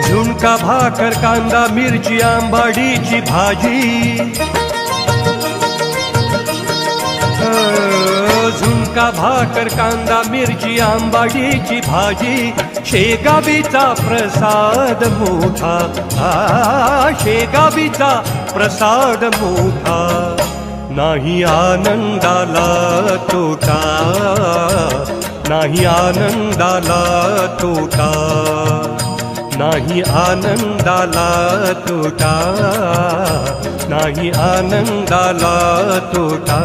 झुणका भाकर कांदा मिरची आंबाडीची भाजी, झुणका भाकर कांदा मिरची आंबाडीची भाजी, शेगावीचा प्रसाद मोठा, शेगावीचा प्रसाद मोठा, नाही आनंदाला तोटा, नाही आनंदाला तोटा, नाही आनंदाला तोटा, नाही आनंदाला तोटा।